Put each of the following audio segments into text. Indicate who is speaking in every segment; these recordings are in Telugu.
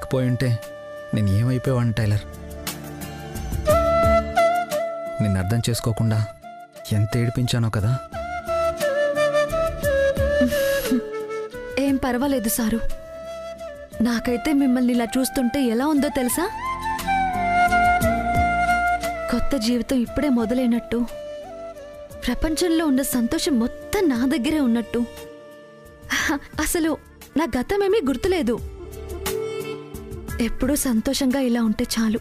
Speaker 1: లేకపోయి ఉంటే నేను ఏమైపోయాను టైలర్. నిన్ను అర్థం చేసుకోకుండా ఎంత ఏడిపించానో కదా.
Speaker 2: ఏం పర్వాలేదు సారు. నాకైతే మిమ్మల్ని ఇలా చూస్తుంటే ఎలా ఉందో తెలుసా? కొత్త జీవితం ఇప్పుడే మొదలైనట్టు, ప్రపంచంలో ఉన్న సంతోషం మొత్తం నా దగ్గరే ఉన్నట్టు. అసలు నా గతమేమీ గుర్తులేదు. ఎప్పుడూ సంతోషంగా ఇలా ఉంటే చాలు.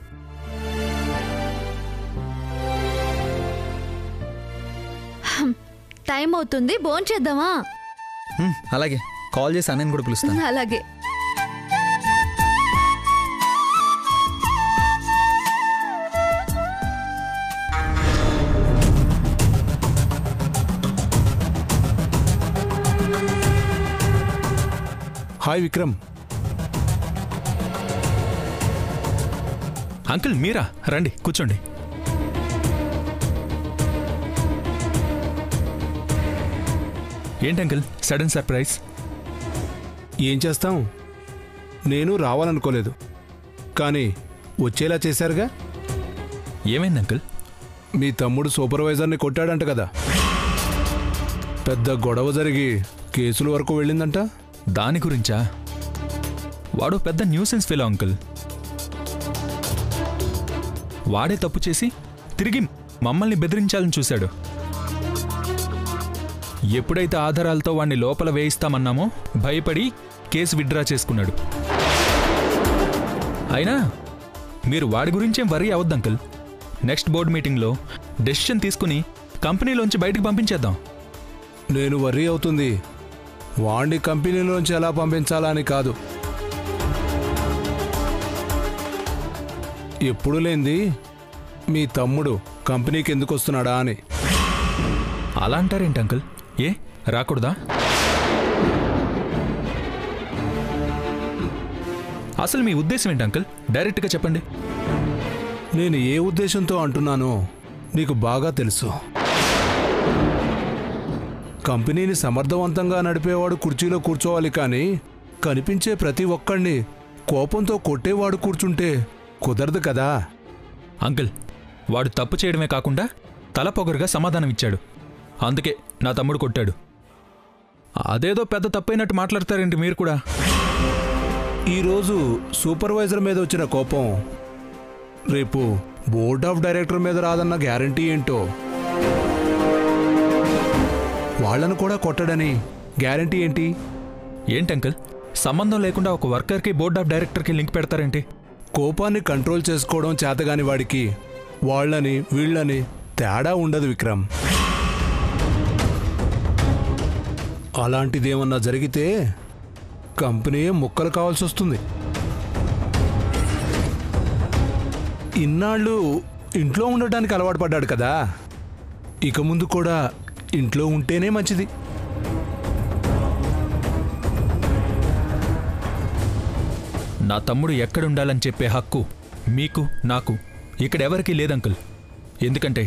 Speaker 2: టైం అవుతుంది, భోంచేద్దామా?
Speaker 1: అలాగే, కాల్ చేసి అన్నయ్యని కూడా పిలుస్తాను.
Speaker 2: అలాగే.
Speaker 3: హాయ్ విక్రమ్.
Speaker 4: అంకుల్ మీరా? రండి కూర్చోండి. ఏంటి అంకుల్ సడన్ సర్ప్రైజ్?
Speaker 3: ఏం చేస్తాం, నేను రావాలనుకోలేదు, కానీ వచ్చేలా చేశారుగా.
Speaker 4: ఏమైంది అంకుల్?
Speaker 3: మీ తమ్ముడు సూపర్వైజర్ని కొట్టాడంట కదా. పెద్ద గొడవ జరిగి కేసుల వరకు వెళ్ళిందంట.
Speaker 4: దాని గురించా? వాడు పెద్ద న్యూసెన్స్ ఫెలో అంకుల్. వాడే తప్పు చేసి తిరిగి మమ్మల్ని బెదిరించాలని చూశాడు. ఎప్పుడైతే ఆధారాలతో వాణ్ణి లోపల వేయిస్తామన్నామో భయపడి కేసు విత్డ్రా చేసుకున్నాడు. అయినా మీరు వాడి గురించేం వర్రీ అవద్దు అంకుల్. నెక్స్ట్ బోర్డు మీటింగ్లో డెసిషన్ తీసుకుని కంపెనీలోంచి బయటకు పంపించేద్దాం.
Speaker 3: నేను వర్రీ అవుతుంది వాణ్ణి కంపెనీలోంచి ఎలా పంపించాలా అని కాదు. ఎప్పుడు లేంది మీ తమ్ముడు కంపెనీకి ఎందుకు వస్తున్నాడా అని.
Speaker 4: అలా అంటారేంటి అంకుల్? ఏ రాకూడదా? అసలు మీ ఉద్దేశం ఏంటి అంకుల్? డైరెక్ట్గా చెప్పండి.
Speaker 3: నేను ఏ ఉద్దేశంతో అంటున్నానో నీకు బాగా తెలుసు. కంపెనీని సమర్థవంతంగా నడిపేవాడు కుర్చీలో కూర్చోవాలి, కానీ కనిపించే ప్రతి ఒక్కడిని కోపంతో కొట్టేవాడు కూర్చుంటే కుదరదు కదా.
Speaker 4: అంకుల్ వాడు తప్పు చేయడమే కాకుండా తల పొగరుగా సమాధానం ఇచ్చాడు. అందుకే నా తమ్ముడు కొట్టాడు. అదేదో పెద్ద తప్పైనట్టు మాట్లాడతారేంటి మీరు కూడా?
Speaker 3: ఈరోజు సూపర్వైజర్ మీద వచ్చిన కోపం రేపు బోర్డ్ ఆఫ్ డైరెక్టర్ మీద రాదన్న గ్యారంటీ ఏంటో. వాళ్లను కూడా కొట్టడని గ్యారంటీ ఏంటి?
Speaker 4: ఏంటి అంకుల్ సంబంధం లేకుండా ఒక వర్కర్కి బోర్డ్ ఆఫ్ డైరెక్టర్కి లింక్ పెడతారేంటి?
Speaker 3: కోపాన్ని కంట్రోల్ చేసుకోవడం చేతగాని వాడికి వాళ్ళని వీళ్ళని తేడా ఉండదు విక్రమ్. అలాంటిదేమన్నా జరిగితే కంపెనీ ముక్కలు కావాల్సి వస్తుంది. ఇన్నాళ్ళు ఇంట్లో ఉండటానికి అలవాటు పడ్డాడు కదా, ఇక ముందు కూడా ఇంట్లో ఉంటేనే మంచిది.
Speaker 4: నా తమ్ముడు ఎక్కడుండాలని చెప్పే హక్కు మీకు నాకు ఇక్కడెవరికీ లేదంకుల్. ఎందుకంటే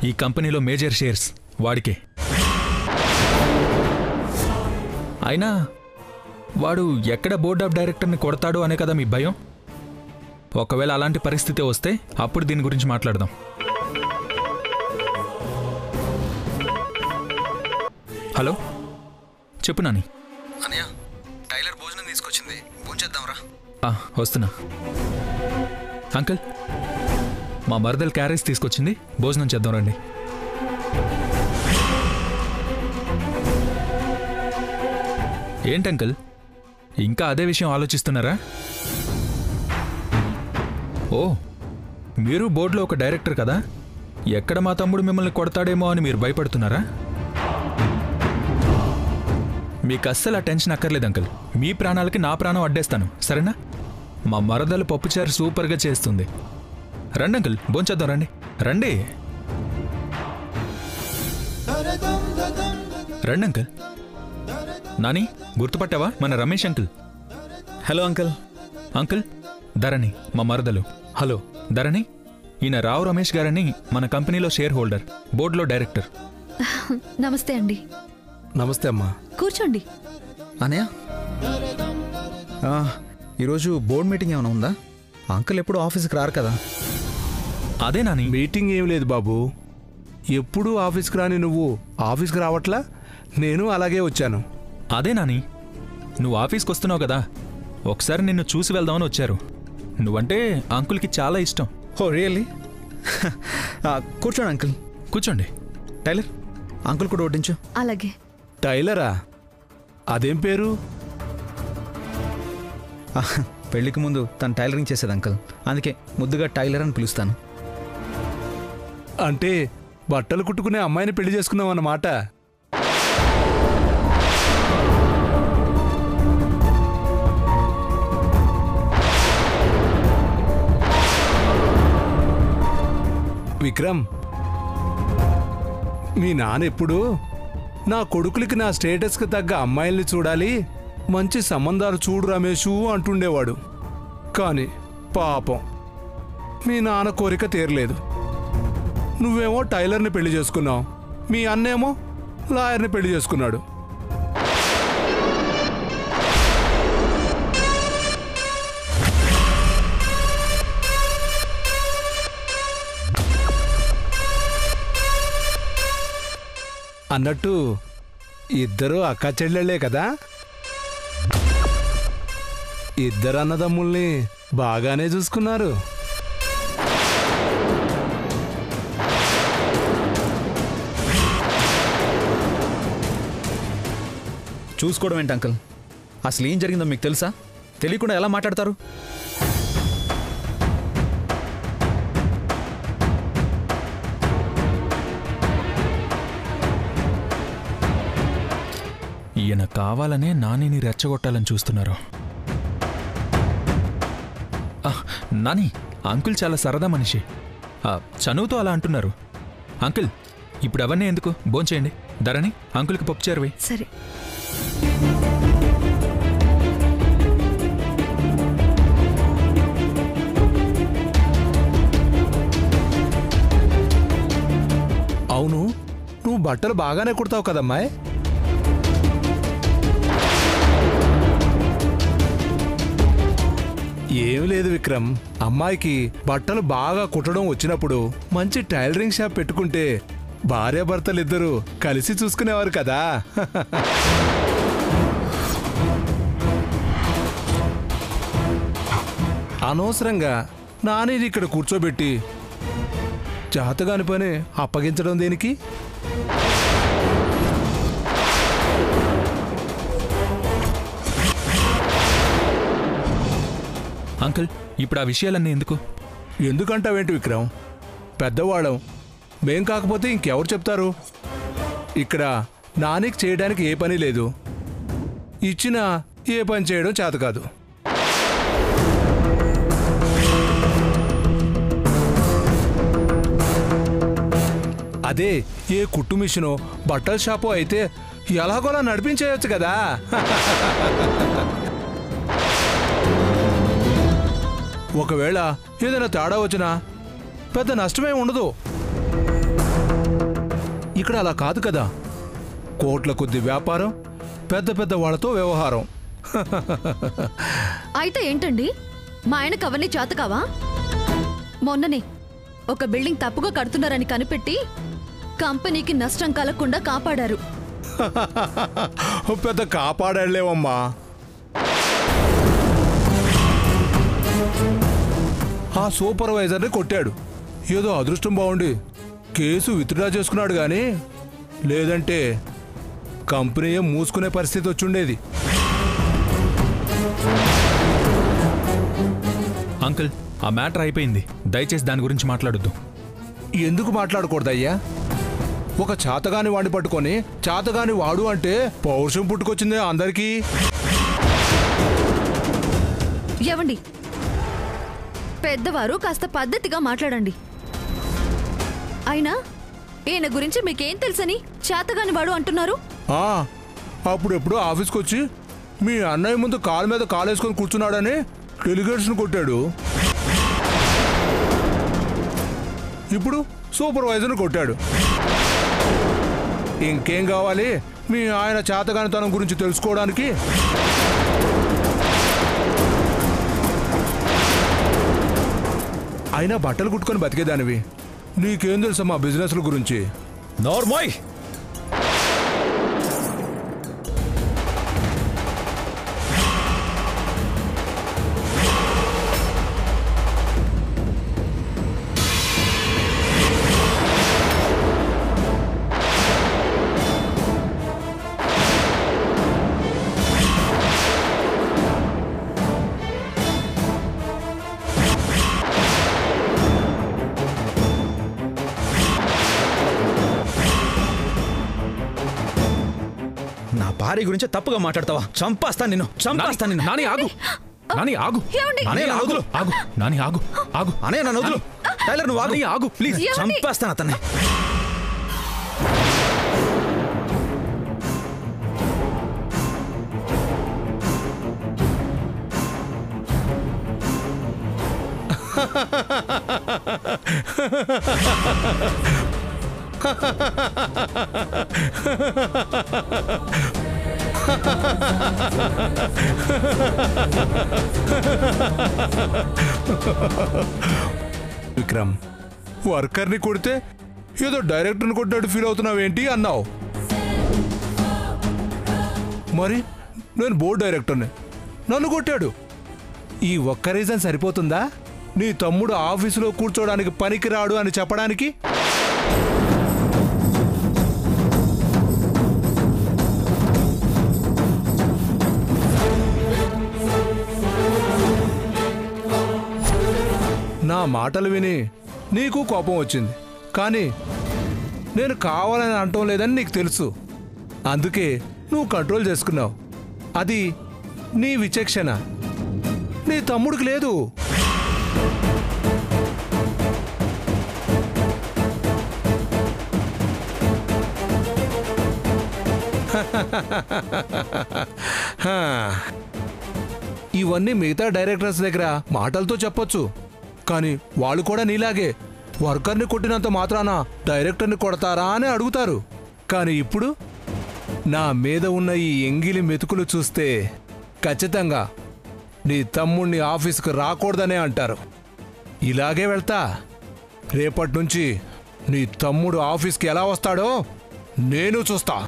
Speaker 4: ఈ కంపెనీలో మేజర్ షేర్స్ వాడికే. అయినా వాడు ఎక్కడ బోర్డ్ ఆఫ్ డైరెక్టర్ని కొడతాడు అనే కదా మీ భయం. ఒకవేళ అలాంటి పరిస్థితి వస్తే అప్పుడు దీని గురించి మాట్లాడదాం. హలో చెప్పు నాని.
Speaker 1: అన్నయ్య, టైలర్ భోజనం తీసుకొచ్చింది, భోంచేద్దాంరా.
Speaker 4: వస్తున్నా. అంకుల్ మా మరదలు క్యారేజ్ తీసుకొచ్చింది, భోజనం చేద్దాం రండి. ఏంటంకుల్ ఇంకా అదే విషయం ఆలోచిస్తున్నారా? ఓ మీరు బోర్డులో ఒక డైరెక్టర్ కదా, ఎక్కడ మా తమ్ముడు మిమ్మల్ని కొడతాడేమో అని మీరు భయపడుతున్నారా? మీకు అస్సలు ఆ టెన్షన్ అక్కర్లేదు అంకుల్. మీ ప్రాణాలకి నా ప్రాణం అడ్డేస్తాను, సరేనా? మా మరదలు పప్పుచారు సూపర్గా చేస్తుంది. రండి అంకుల్ భోంచేద్దాం రండి. రండి రండి అంకుల్. నాని గుర్తుపట్టావా? మన Ramesh uncle.
Speaker 1: Hello uncle.
Speaker 4: Uncle Dharani మా మరదలు.
Speaker 3: హలో
Speaker 4: ధరణి, ఈయన రావు రమేష్ గారని మన కంపెనీలో షేర్ హోల్డర్, బోర్డులో డైరెక్టర్.
Speaker 2: నమస్తే అండి.
Speaker 3: నమస్తే అమ్మా.
Speaker 2: కూర్చోండి.
Speaker 1: అన్నయ్య, ఈరోజు బోర్డ్ మీటింగ్ ఏమైనా ఉందా? అంకుల్ ఎప్పుడు ఆఫీస్కి రారు కదా.
Speaker 4: అదే నాని.
Speaker 3: మీటింగ్ ఏం లేదు బాబు. ఎప్పుడూ ఆఫీస్కి రాని నువ్వు ఆఫీస్కి రావట్లా? నేను అలాగే వచ్చాను.
Speaker 4: అదే నాని, నువ్వు ఆఫీస్కి వస్తున్నావు కదా, ఒకసారి నిన్ను చూసి వెళ్దామని వచ్చారు. నువ్వంటే అంకుల్కి చాలా ఇష్టం.
Speaker 1: ఓ రియల్లీ? కూర్చోండి అంకుల్.
Speaker 4: కూర్చోండి.
Speaker 1: టైలర్, అంకుల్ కూడా వడ్డించు.
Speaker 2: అలాగే.
Speaker 3: టైలరా? అదేం పేరు?
Speaker 1: పెళ్లికి ముందు తను టైలరింగ్ చేసేది అంకుల్, అందుకే ముద్దుగా టైలర్ అని పిలుస్తాను.
Speaker 3: అంటే బట్టలు కుట్టుకునే అమ్మాయిని పెళ్లి చేసుకున్నావు అన్నమాట. విక్రమ్, మీ నాన్న ఎప్పుడు నా కొడుకులకి నా స్టేటస్కి తగ్గ అమ్మాయిల్ని చూడాలి, మంచి సంబంధాలు చూడు రమేషు అంటుండేవాడు. కానీ పాపం మీ నాన్న కోరిక తీరలేదు. నువ్వేమో టైలర్ని పెళ్లి చేసుకున్నావు, మీ అన్నేమో లాయర్ని పెళ్లి చేసుకున్నాడు. అన్నట్టు ఇద్దరు అక్క చెల్లెళ్లే కదా? ఇద్దరు అన్నదమ్ముల్ని బాగానే చూసుకున్నారు.
Speaker 1: చూసుకోవడం ఏంటి అంకుల్? అసలు ఏం జరిగిందో మీకు తెలుసా? తెలియకుండా ఎలా మాట్లాడతారు?
Speaker 4: ఈయన కావాలనే నానిని రెచ్చగొట్టాలని చూస్తున్నారు. నాని, అంకుల్ చాలా సరదా మనిషి. చనువుతో అలా అంటున్నారు. అంకుల్, ఇప్పుడు అవన్నీ ఎందుకు? భోంచేయండి. ధరణి, అంకుల్కి పప్పు చేరవే.
Speaker 2: సరే.
Speaker 3: అవును, నువ్వు బట్టలు బాగానే కుడతావు కదమ్మాయి. ఏమి లేదు విక్రమ్, అమ్మాయికి బట్టలు బాగా కుట్టడం వచ్చినప్పుడు మంచి టైలరింగ్ షాప్ పెట్టుకుంటే భార్యాభర్తలిద్దరూ కలిసి చూసుకునేవారు కదా. అనవసరంగా నాని ఇక్కడ కూర్చోబెట్టి జాతగాని పని అప్పగించడం దేనికి?
Speaker 4: అంకుల్, ఇప్పుడు ఆ విషయాలన్నీ ఎందుకు?
Speaker 3: ఎందుకంటావేంటి విక్రమ్? పెద్దవాళ్ళం మేం కాకపోతే ఇంకెవరు చెప్తారు? ఇక్కడ నానికి చేయడానికి ఏ పని లేదు, ఇచ్చినా ఏ పని చేయడం చేత కాదు. అదే ఏ కుట్టు మిషనో బట్టల షాపో అయితే ఎలాగోలా నడిపించేయచ్చు కదా. ఒకవేళ ఏదైనా తేడా వచ్చినా పెద్ద నష్టమే ఉండదు. ఇక్కడ అలా కాదు కదా, కోట్ల కొద్ది వ్యాపారం, పెద్ద పెద్ద వాళ్ళతో వ్యవహారం.
Speaker 2: అయితే ఏంటండి, మా ఆయనకు అవన్నీ చేతకావా? మొన్ననే ఒక బిల్డింగ్ తప్పుగా కడుతున్నారని కనిపెట్టి కంపెనీకి నష్టం కలగకుండా కాపాడారు.
Speaker 3: పెద్ద కాపాడలేవమ్మా. ఆ సూపర్వైజర్ని కొట్టాడు, ఏదో అదృష్టం బాగుండి కేసు విత్డ్రా చేసుకున్నాడు. కానీ లేదంటే కంపెనీ మూసుకునే పరిస్థితి వచ్చుండేది.
Speaker 4: అంకుల్, ఆ మ్యాటర్ అయిపోయింది. దయచేసి దాని గురించి మాట్లాడొద్దు.
Speaker 3: ఎందుకు మాట్లాడకూడదయ్యా? ఒక చాతగాని వాడిని పట్టుకొని చాతగాని వాడు అంటే పౌరుషం పుట్టుకొచ్చిందే అందరికీ.
Speaker 2: ఏవండి, పెద్దవారు కాస్త పద్ధతిగా మాట్లాడండి. అయినా ఈయన గురించి మీకేం తెలుసని చేతగాని వాడు అంటున్నారు?
Speaker 3: అప్పుడెప్పుడు ఆఫీస్కి వచ్చి మీ అన్నయ్య ముందు కాలు మీద కాలేసుకొని కూర్చున్నాడని డెలిగేషన్ కొట్టాడు. ఇప్పుడు సూపర్వైజర్ని కొట్టాడు. ఇంకేం కావాలి మీ ఆయన చేతగానితనం గురించి తెలుసుకోవడానికి? అయినా బట్టలు కుట్టుకొని బతికేదానివి, నీకేం తెలుసా మా బిజినెస్ల గురించి?
Speaker 1: నోర్మోయ్! నా భార్య గురించి తప్పుగా మాట్లాడతావా? చంపేస్తాను నిన్ను, చంపేస్తాను నిన్ను.
Speaker 4: నాని ఆగు, నాని ఆగు,
Speaker 1: అనయ్య నన్ను వదులు.
Speaker 4: ఆగు, నాని ఆగు, ఆగు,
Speaker 1: అనయ్య నన్ను వదులు. టైలర్ నువ్వు ఆగు,
Speaker 4: ఆగు ప్లీజ్.
Speaker 1: చంపేస్తాను అతన్ని.
Speaker 3: విక్రమ్, వర్కర్ని కొడితే ఏదో డైరెక్టర్ని కొట్టినట్టు ఫీల్ అవుతున్నావేంటి అన్నావు. మరి నేను బోర్డు డైరెక్టర్ని, నన్ను కొట్టాడు. ఈ ఒక్క రీజన్ సరిపోతుందా నీ తమ్ముడు ఆఫీసులో కూర్చోడానికి పనికిరాడు అని చెప్పడానికి? నా మాటలు విని నీకు కోపం వచ్చింది, కానీ నేను కావాలని అనటం లేదని నీకు తెలుసు. అందుకే నువ్వు కంట్రోల్ చేసుకున్నావు. అది నీ విచక్షణ, నీ తమ్ముడికి లేదు. ఇవన్నీ మిగతా డైరెక్టర్స్ దగ్గర మాటలతో చెప్పొచ్చు, కానీ వాళ్ళు కూడా నీలాగే వర్కర్ని కొట్టినంత మాత్రాన డైరెక్టర్ని కొడతారా అని అడుగుతారు. కానీ ఇప్పుడు నా మీద ఉన్న ఈ ఎంగిలి మెతుకులు చూస్తే ఖచ్చితంగా నీ తమ్ముణ్ణి ఆఫీస్కి రాకూడదనే అంటారు. ఇలాగే వెళ్తా. రేపటి నుంచి నీ తమ్ముడు ఆఫీస్కి ఎలా వస్తాడో నేను చూస్తా.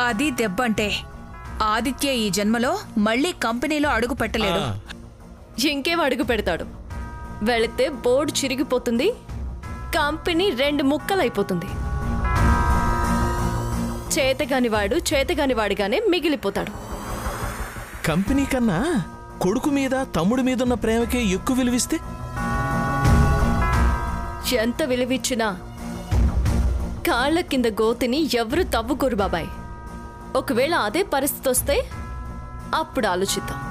Speaker 5: అది దెబ్బంటే ఆదిత్య ఈ జన్మలో మళ్ళీ కంపెనీలో అడుగు పెట్టలేడు.
Speaker 6: ఇంకేం అడుగు పెడతాడు? వెళితే బోర్డు చిరిగిపోతుంది, కంపెనీ 2 ముక్కలైపోతుంది. చేతగాని వాడిగానే మిగిలిపోతాడు.
Speaker 7: కంపెనీ కన్నా కొడుకు మీద తమ్ముడి మీద ఉన్న ప్రేమకే ఎక్కువ విలువిస్తే?
Speaker 6: ఎంత విలువిచ్చినా కాళ్ల కింద గోతిని ఎవరు తవ్వుకోరు బాబాయ్. ఒకవేళ అదే పరిస్థితి వస్తే అప్పుడు ఆలోచిద్దాం.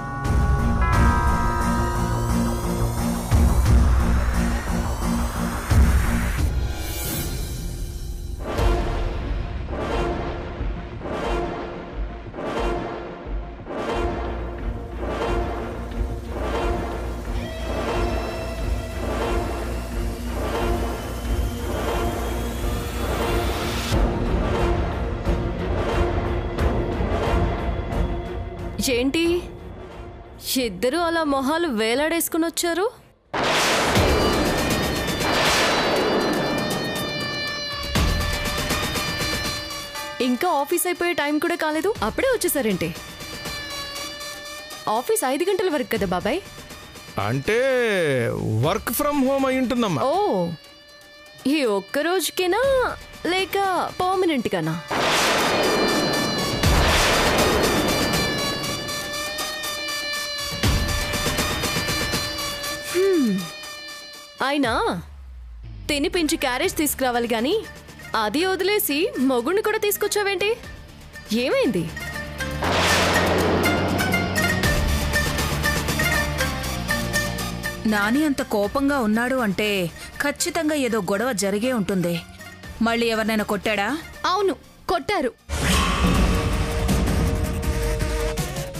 Speaker 6: ఏంటి ఇద్దరు అలా మొహాలు వేలాడేసుకుని వచ్చారు? ఇంకా ఆఫీస్ అయిపోయే టైం కూడా కాలేదు, అప్పుడే వచ్చేసారేంటి? ఆఫీస్ 5 గంటల వరకు కదా బాబాయ్?
Speaker 7: అంటే వర్క్ ఫ్రమ్ హోమ్ అయి ఉంటుందమ్మా.
Speaker 6: ఓ, ఈ ఒక్క రోజుకేనా లేక పర్మనెంట్ గానా? అయినా తినిపించి క్యారేజ్ తీసుకురావాలి గాని అది వదిలేసి మొగుణ్ణి కూడా తీసుకొచ్చావేంటి? ఏమైంది?
Speaker 5: నాని అంత కోపంగా ఉన్నాడు అంటే ఖచ్చితంగా ఏదో గొడవ జరిగే ఉంటుంది. మళ్ళీ ఎవరినైనా కొట్టాడా?
Speaker 2: అవును, కొట్టారు.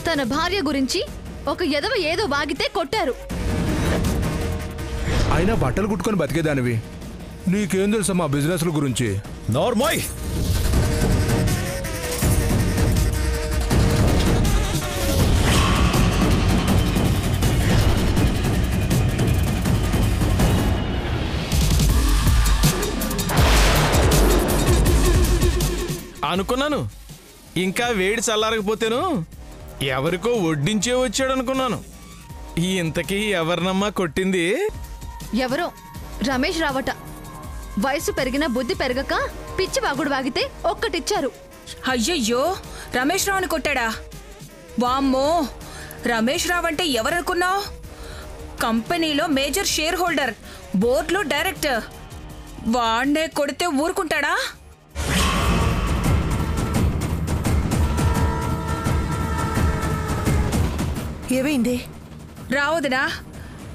Speaker 2: తన భార్య గురించి ఒక ఎదవ ఏదో వాగితే కొట్టారు.
Speaker 3: అయినా బట్టలు కుట్టుకొని బతికేదానివి, నీకేం తెలుసా మా బిజినెస్ల గురించి?
Speaker 1: నోర్మోయ్,
Speaker 7: అనుకున్నాను ఇంకా వేడి చల్లారకపోతేను ఎవరికో వడ్డించే వచ్చాడు అనుకున్నాను. ఇంతకీ ఎవరినమ్మా కొట్టింది?
Speaker 2: ఎవరో రమేష్ రావట. వయసు పెరిగిన బుద్ధి పెరగక పిచ్చి వాగుడు వాగితే ఒక్కటిచ్చారు.
Speaker 5: అయ్యయ్యో, రమేష్ రావుని కొట్టాడా? వామ్మో, రమేష్ రావు అంటే ఎవరనుకున్నావు? కంపెనీలో మేజర్ షేర్ హోల్డర్, బోర్డులో డైరెక్టర్. వాణ్ణే కొడితే ఊరుకుంటాడా?
Speaker 8: ఏమైంది?
Speaker 5: రావుదినా,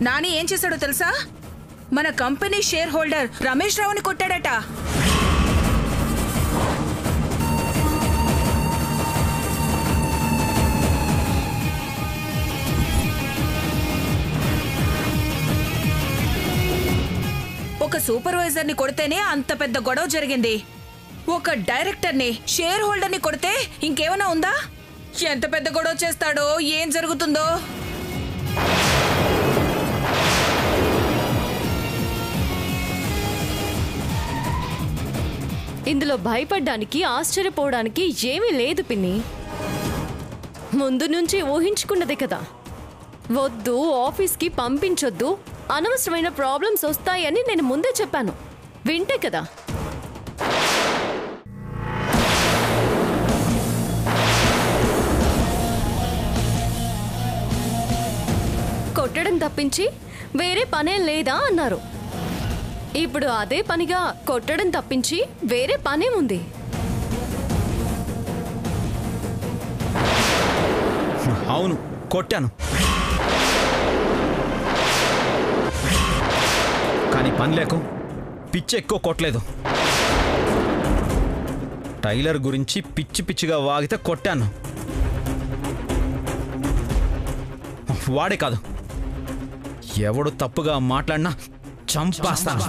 Speaker 5: నాని ఏం చేశాడో తెలుసా? మన కంపెనీ షేర్ హోల్డర్ రమేష్ రావుని కొట్టాడట. ఒక సూపర్వైజర్ని కొడితేనే అంత పెద్ద గొడవ జరిగింది. ఒక డైరెక్టర్ని, షేర్ హోల్డర్ని కొడితే ఇంకేమైనా ఉందా? ఎంత పెద్ద గొడవ చేస్తాడో, ఏం జరుగుతుందో.
Speaker 6: ఇందులో భయపడ్డానికి ఆశ్చర్యపోవడానికి ఏమీ లేదు పిన్ని. ముందు నుంచి ఊహించుకున్నదే కదా. వద్దు, ఆఫీస్కి పంపించొద్దు, అనవసరమైన ప్రాబ్లమ్స్ వస్తాయని నేను ముందే చెప్పాను. వింటే కదా. కొట్టడం తప్పించి వేరే పనే లేదా అన్నారు. ఇప్పుడు అదే పనిగా కొట్టడం తప్పించి వేరే పనే ఉంది.
Speaker 1: అవును, కొట్టాను. కానీ పని లేకు పిచ్చి ఎక్కువ కొట్టలేదు. టైలర్ గురించి పిచ్చి పిచ్చిగా వాగితే కొట్టాను. వాడే కాదు, ఎవడు తప్పుగా మాట్లాడినా చంపేస్తాను.